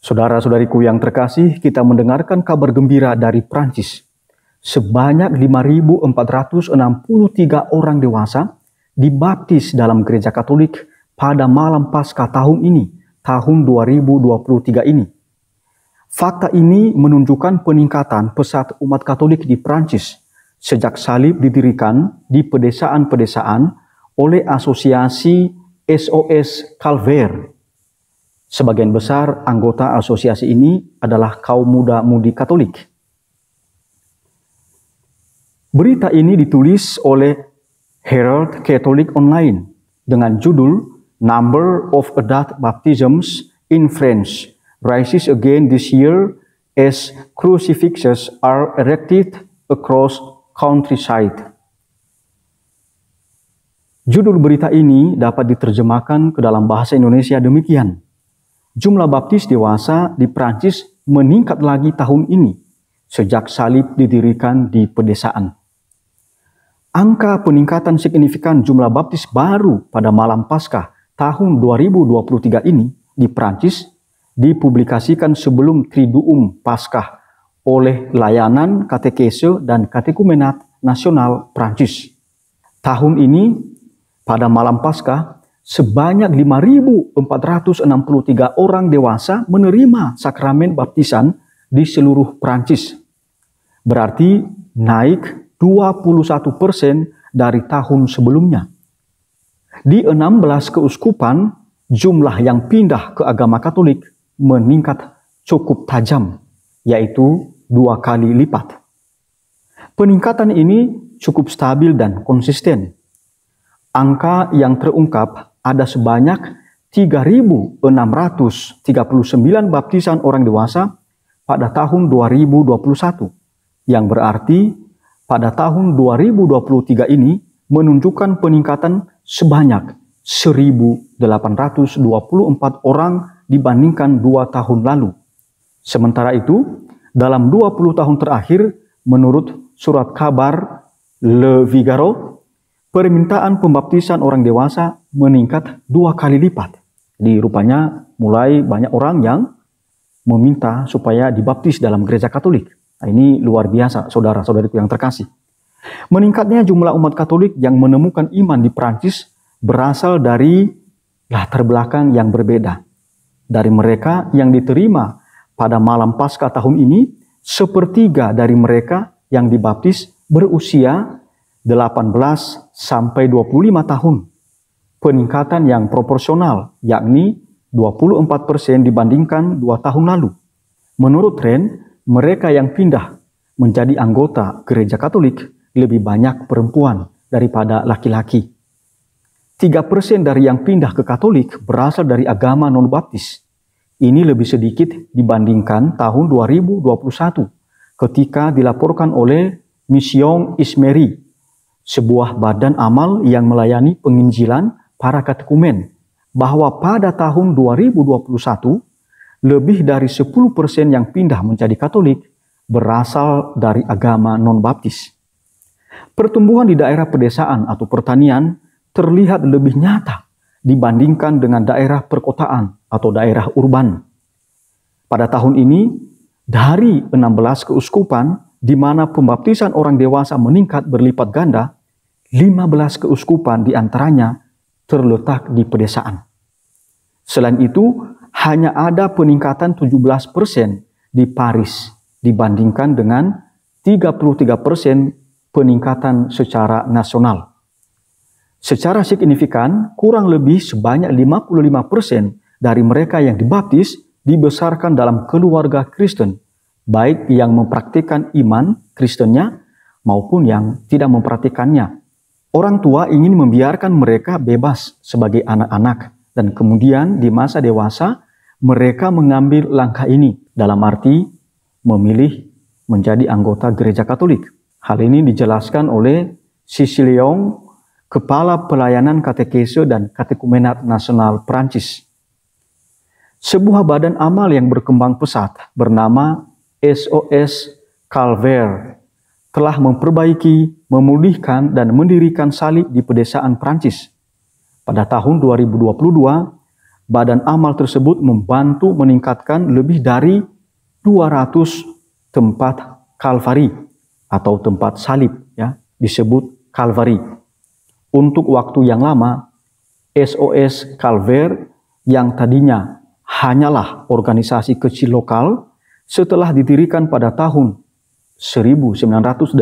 Saudara-saudariku yang terkasih, kita mendengarkan kabar gembira dari Prancis. Sebanyak 5.463 orang dewasa dibaptis dalam gereja Katolik pada malam Paskah tahun ini, tahun 2023 ini. Fakta ini menunjukkan peningkatan pesat umat Katolik di Prancis sejak salib didirikan di pedesaan-pedesaan oleh asosiasi SOS Calvaire. Sebagian besar anggota asosiasi ini adalah kaum muda-mudi Katolik. Berita ini ditulis oleh Herald Catholic Online dengan judul Number of Adult Baptisms in France rises again this year as crucifixes are erected across countryside. Judul berita ini dapat diterjemahkan ke dalam bahasa Indonesia demikian. Jumlah baptis dewasa di Prancis meningkat lagi tahun ini sejak salib didirikan di pedesaan. Angka peningkatan signifikan jumlah baptis baru pada malam Paskah tahun 2023 ini di Prancis dipublikasikan sebelum Triduum Paskah oleh Layanan Katekese dan Katekumenat Nasional Prancis. Tahun ini pada malam Paskah sebanyak 5.463 orang dewasa menerima sakramen baptisan di seluruh Prancis. Berarti naik 21% dari tahun sebelumnya. Di 16 keuskupan, jumlah yang pindah ke agama Katolik meningkat cukup tajam, yaitu 2 kali lipat. Peningkatan ini cukup stabil dan konsisten. Angka yang terungkap ada sebanyak 3.639 baptisan orang dewasa pada tahun 2021, yang berarti pada tahun 2023 ini menunjukkan peningkatan sebanyak 1.824 orang dibandingkan 2 tahun lalu. Sementara itu, dalam 20 tahun terakhir, menurut surat kabar Le Figaro, permintaan pembaptisan orang dewasa meningkat 2 kali lipat. Jadi rupanya mulai banyak orang yang meminta supaya dibaptis dalam gereja Katolik. Nah, ini luar biasa, saudara-saudariku yang terkasih. Meningkatnya jumlah umat Katolik yang menemukan iman di Prancis berasal dari latar belakang yang berbeda. Dari mereka yang diterima pada malam Paskah tahun ini, sepertiga dari mereka yang dibaptis berusia 18 sampai 25 tahun. Peningkatan yang proporsional, yakni 24% dibandingkan 2 tahun lalu. Menurut Ren, mereka yang pindah menjadi anggota gereja Katolik lebih banyak perempuan daripada laki-laki. 3% dari yang pindah ke Katolik berasal dari agama non-baptis. Ini lebih sedikit dibandingkan tahun 2021 ketika dilaporkan oleh Mission Ismeri, sebuah badan amal yang melayani penginjilan para katekumen, bahwa pada tahun 2021 lebih dari 10% yang pindah menjadi Katolik berasal dari agama non-baptis. Pertumbuhan di daerah pedesaan atau pertanian terlihat lebih nyata dibandingkan dengan daerah perkotaan atau daerah urban. Pada tahun ini, dari 16 keuskupan di mana pembaptisan orang dewasa meningkat berlipat ganda, 15 keuskupan di antaranya terletak di pedesaan. Selain itu, hanya ada peningkatan 17% di Paris dibandingkan dengan 33% peningkatan secara nasional. Secara signifikan, kurang lebih sebanyak 55% dari mereka yang dibaptis dibesarkan dalam keluarga Kristen, baik yang mempraktikkan iman Kristennya maupun yang tidak mempraktikannya. Orang tua ingin membiarkan mereka bebas sebagai anak-anak, dan kemudian di masa dewasa mereka mengambil langkah ini dalam arti memilih menjadi anggota gereja Katolik. Hal ini dijelaskan oleh Cecilion, Kepala Pelayanan Katekese dan Katekumenat Nasional Prancis. Sebuah badan amal yang berkembang pesat bernama SOS Calvaire telah memperbaiki, memulihkan, dan mendirikan salib di pedesaan Prancis. Pada tahun 2022, badan amal tersebut membantu meningkatkan lebih dari 200 tempat Kalvari atau tempat salib, ya, disebut Kalvari. Untuk waktu yang lama, SOS Calvary yang tadinya hanyalah organisasi kecil lokal, setelah didirikan pada tahun 1987,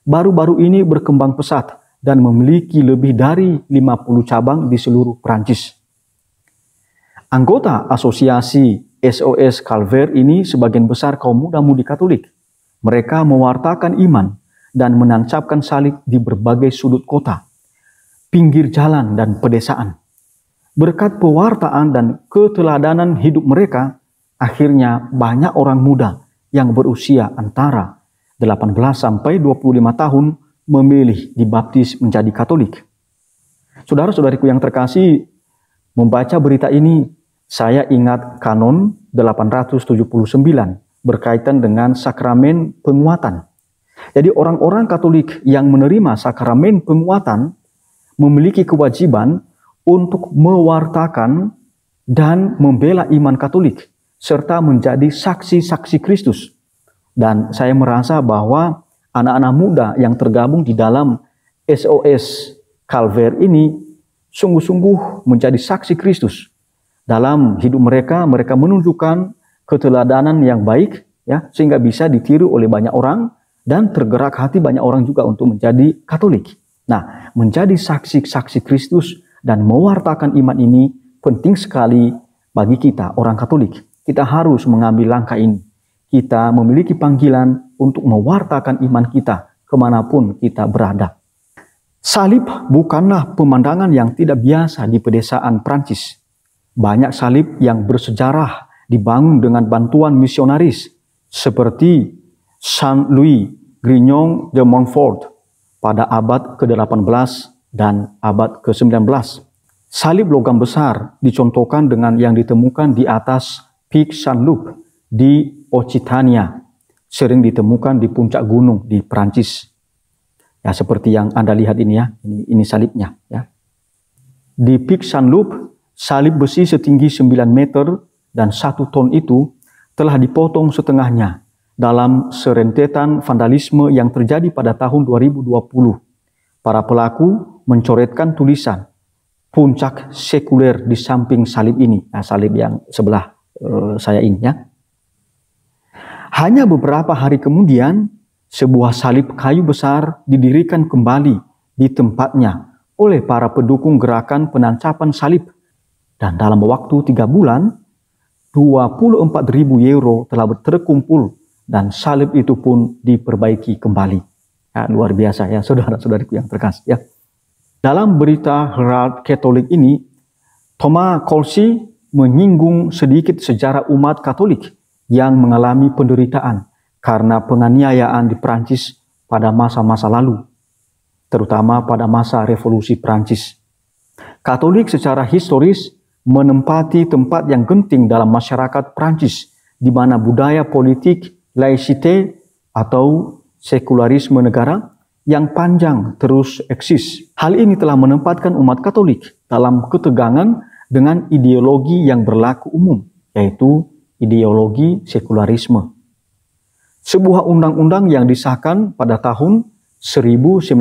baru-baru ini berkembang pesat dan memiliki lebih dari 50 cabang di seluruh Prancis. Anggota asosiasi SOS Calvary ini sebagian besar kaum muda-mudi Katolik. Mereka mewartakan iman dan menancapkan salib di berbagai sudut kota, pinggir jalan dan pedesaan. Berkat pewartaan dan keteladanan hidup mereka, akhirnya banyak orang muda yang berusia antara 18 sampai 25 tahun memilih dibaptis menjadi Katolik. Saudara-saudariku yang terkasih, membaca berita ini, saya ingat Kanon 879 berkaitan dengan sakramen penguatan. Jadi orang-orang Katolik yang menerima sakramen penguatan memiliki kewajiban untuk mewartakan dan membela iman Katolik, serta menjadi saksi-saksi Kristus. Dan saya merasa bahwa anak-anak muda yang tergabung di dalam SOS Calvary ini sungguh-sungguh menjadi saksi Kristus. Dalam hidup mereka, mereka menunjukkan keteladanan yang baik, ya, sehingga bisa ditiru oleh banyak orang dan tergerak hati banyak orang juga untuk menjadi Katolik. Nah, menjadi saksi-saksi Kristus dan mewartakan iman ini penting sekali bagi kita orang Katolik. Kita harus mengambil langkah ini. Kita memiliki panggilan untuk mewartakan iman kita kemanapun kita berada. Salib bukanlah pemandangan yang tidak biasa di pedesaan Prancis. Banyak salib yang bersejarah dibangun dengan bantuan misionaris seperti Saint Louis Grignon de Montfort pada abad ke-18 dan abad ke-19. Salib logam besar dicontohkan dengan yang ditemukan di atas Pic Saint-Loup di Occitania, sering ditemukan di puncak gunung di Prancis. Ya, seperti yang Anda lihat ini ya, ini salibnya ya. Di Pic Saint-Loup, salib besi setinggi 9 meter dan 1 ton itu telah dipotong setengahnya dalam serentetan vandalisme yang terjadi pada tahun 2020. Para pelaku mencoretkan tulisan puncak sekuler di samping salib ini. Nah, salib yang sebelah saya ini ya. Hanya beberapa hari kemudian, sebuah salib kayu besar didirikan kembali di tempatnya oleh para pendukung gerakan penancapan salib. Dan dalam waktu 3 bulan, 24.000 euro telah terkumpul dan salib itu pun diperbaiki kembali. Ya, luar biasa ya, saudara-saudariku yang terkasih ya. Dalam berita Herald Katolik ini, Thomas Colcy menyinggung sedikit sejarah umat Katolik yang mengalami penderitaan karena penganiayaan di Prancis pada masa-masa lalu, terutama pada masa revolusi Prancis. Katolik secara historis menempati tempat yang genting dalam masyarakat Prancis, di mana budaya politik laicite atau sekularisme negara yang panjang terus eksis. Hal ini telah menempatkan umat Katolik dalam ketegangan dengan ideologi yang berlaku umum, yaitu ideologi sekularisme. Sebuah undang-undang yang disahkan pada tahun 1905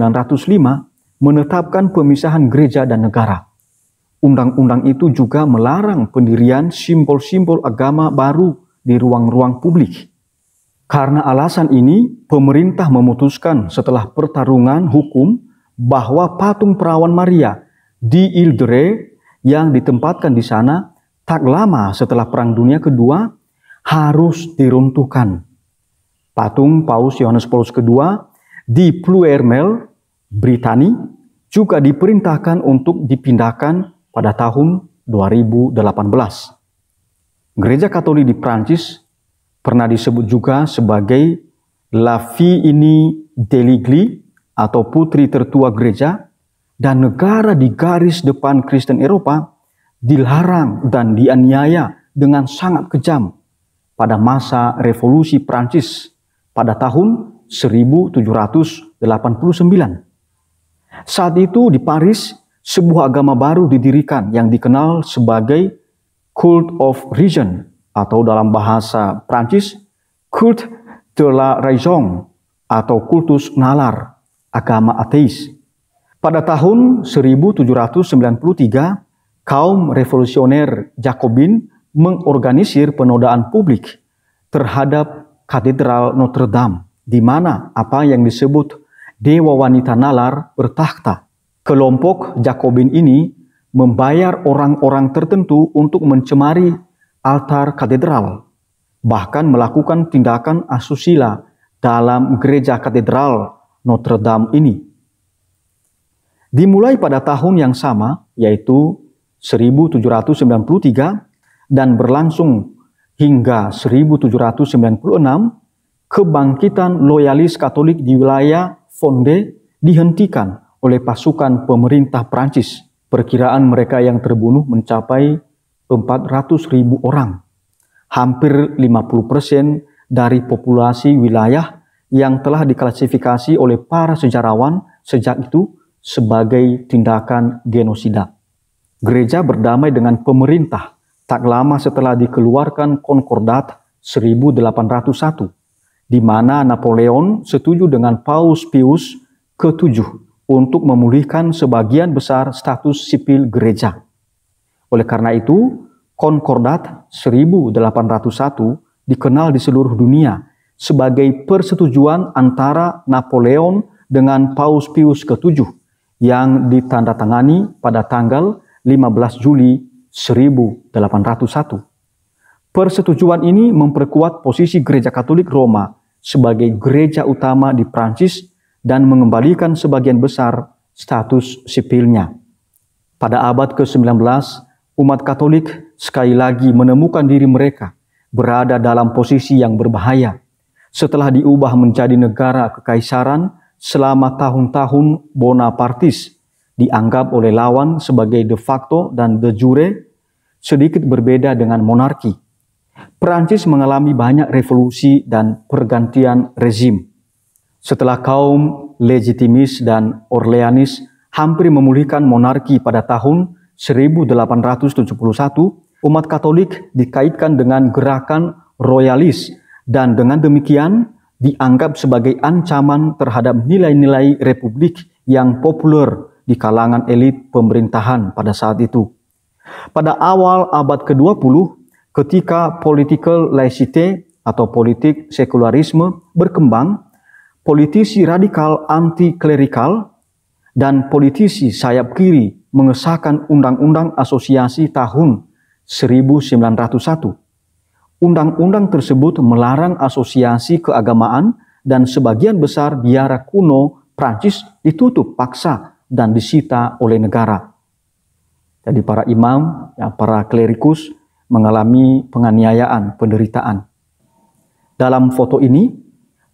menetapkan pemisahan gereja dan negara. Undang-undang itu juga melarang pendirian simbol-simbol agama baru di ruang-ruang publik. Karena alasan ini, pemerintah memutuskan setelah pertarungan hukum bahwa patung perawan Maria di Ile de Ré yang ditempatkan di sana tak lama setelah Perang Dunia Kedua harus diruntuhkan. Patung Paus Yohanes Paulus II di Ploermel, Britania juga diperintahkan untuk dipindahkan pada tahun 2018. Gereja Katolik di Prancis pernah disebut juga sebagai La Fille de l'Église atau putri tertua gereja, dan negara di garis depan Kristen Eropa dilarang dan dianiaya dengan sangat kejam pada masa revolusi Prancis pada tahun 1789. Saat itu di Paris sebuah agama baru didirikan yang dikenal sebagai Cult of Religion atau dalam bahasa Prancis Culte de la Raison atau kultus nalar, agama ateis. Pada tahun 1793, kaum revolusioner Jakobin mengorganisir penodaan publik terhadap Katedral Notre Dame, di mana apa yang disebut Dewa Wanita Nalar bertakhta. Kelompok Jakobin ini membayar orang-orang tertentu untuk mencemari altar katedral, bahkan melakukan tindakan asusila dalam gereja katedral Notre Dame ini. Dimulai pada tahun yang sama, yaitu 1793, dan berlangsung hingga 1796, kebangkitan loyalis Katolik di wilayah Vendée dihentikan oleh pasukan pemerintah Prancis. Perkiraan mereka yang terbunuh mencapai 400.000 orang. Hampir 50% dari populasi wilayah yang telah diklasifikasi oleh para sejarawan sejak itu sebagai tindakan genosida. Gereja berdamai dengan pemerintah tak lama setelah dikeluarkan Konkordat 1801, di mana Napoleon setuju dengan Paus Pius ke-7 untuk memulihkan sebagian besar status sipil gereja. Oleh karena itu, Konkordat 1801 dikenal di seluruh dunia sebagai persetujuan antara Napoleon dengan Paus Pius ke-7 yang ditandatangani pada tanggal 15 Juli 1801. Persetujuan ini memperkuat posisi Gereja Katolik Roma sebagai gereja utama di Prancis dan mengembalikan sebagian besar status sipilnya. Pada abad ke-19, umat Katolik sekali lagi menemukan diri mereka berada dalam posisi yang berbahaya setelah diubah menjadi negara kekaisaran selama tahun-tahun Bonapartis, dianggap oleh lawan sebagai de facto dan de jure, sedikit berbeda dengan monarki. Prancis mengalami banyak revolusi dan pergantian rezim. Setelah kaum legitimis dan Orleanis hampir memulihkan monarki pada tahun 1871, umat Katolik dikaitkan dengan gerakan royalis dan dengan demikian dianggap sebagai ancaman terhadap nilai-nilai republik yang populer di kalangan elit pemerintahan pada saat itu. Pada awal abad ke-20, ketika political laicite atau politik sekularisme berkembang, politisi radikal anti-klerikal dan politisi sayap kiri mengesahkan Undang-Undang Asosiasi tahun 1901. Undang-undang tersebut melarang asosiasi keagamaan dan sebagian besar biara kuno Prancis ditutup paksa dan disita oleh negara. Jadi para imam, para klerikus mengalami penganiayaan, penderitaan. Dalam foto ini,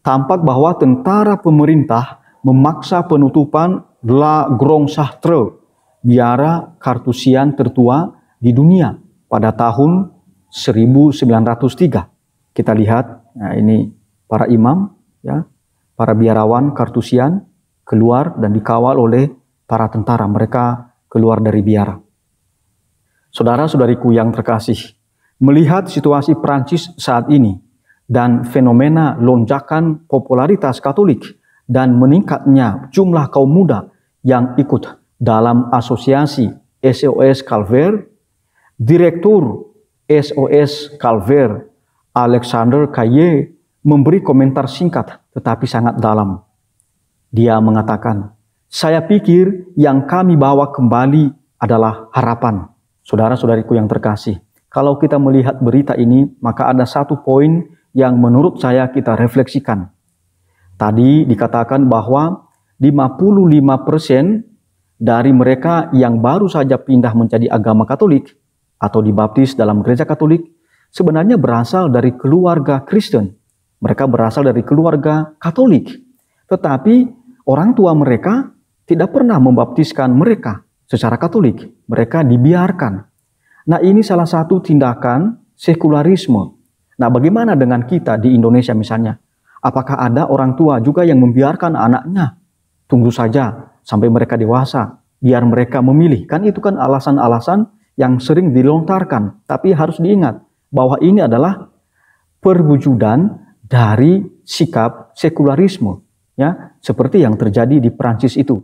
tampak bahwa tentara pemerintah memaksa penutupan La Grande Chartreuse, biara Kartusian tertua di dunia pada tahun 1903. Kita lihat, nah ini para imam, ya, para biarawan Kartusian keluar dan dikawal oleh para tentara. Mereka keluar dari biara. Saudara-saudariku yang terkasih, melihat situasi Prancis saat ini dan fenomena lonjakan popularitas Katolik dan meningkatnya jumlah kaum muda yang ikut dalam asosiasi SOS Calvaire, Direktur SOS Calvaire Alexander Caillé memberi komentar singkat tetapi sangat dalam. Dia mengatakan, "Saya pikir yang kami bawa kembali adalah harapan." Saudara-saudariku yang terkasih, kalau kita melihat berita ini, maka ada satu poin yang menurut saya kita refleksikan. Tadi dikatakan bahwa 55% dari mereka yang baru saja pindah menjadi agama Katolik atau dibaptis dalam gereja Katolik sebenarnya berasal dari keluarga Kristen. Mereka berasal dari keluarga Katolik. Tetapi orang tua mereka tidak pernah membaptiskan mereka secara Katolik. Mereka dibiarkan. Nah, ini salah satu tindakan sekularisme. Nah, bagaimana dengan kita di Indonesia misalnya? Apakah ada orang tua juga yang membiarkan anaknya? Tunggu saja sampai mereka dewasa, biar mereka memilih. Kan itu kan alasan-alasan yang sering dilontarkan. Tapi harus diingat bahwa ini adalah perwujudan dari sikap sekularisme, ya, seperti yang terjadi di Prancis itu.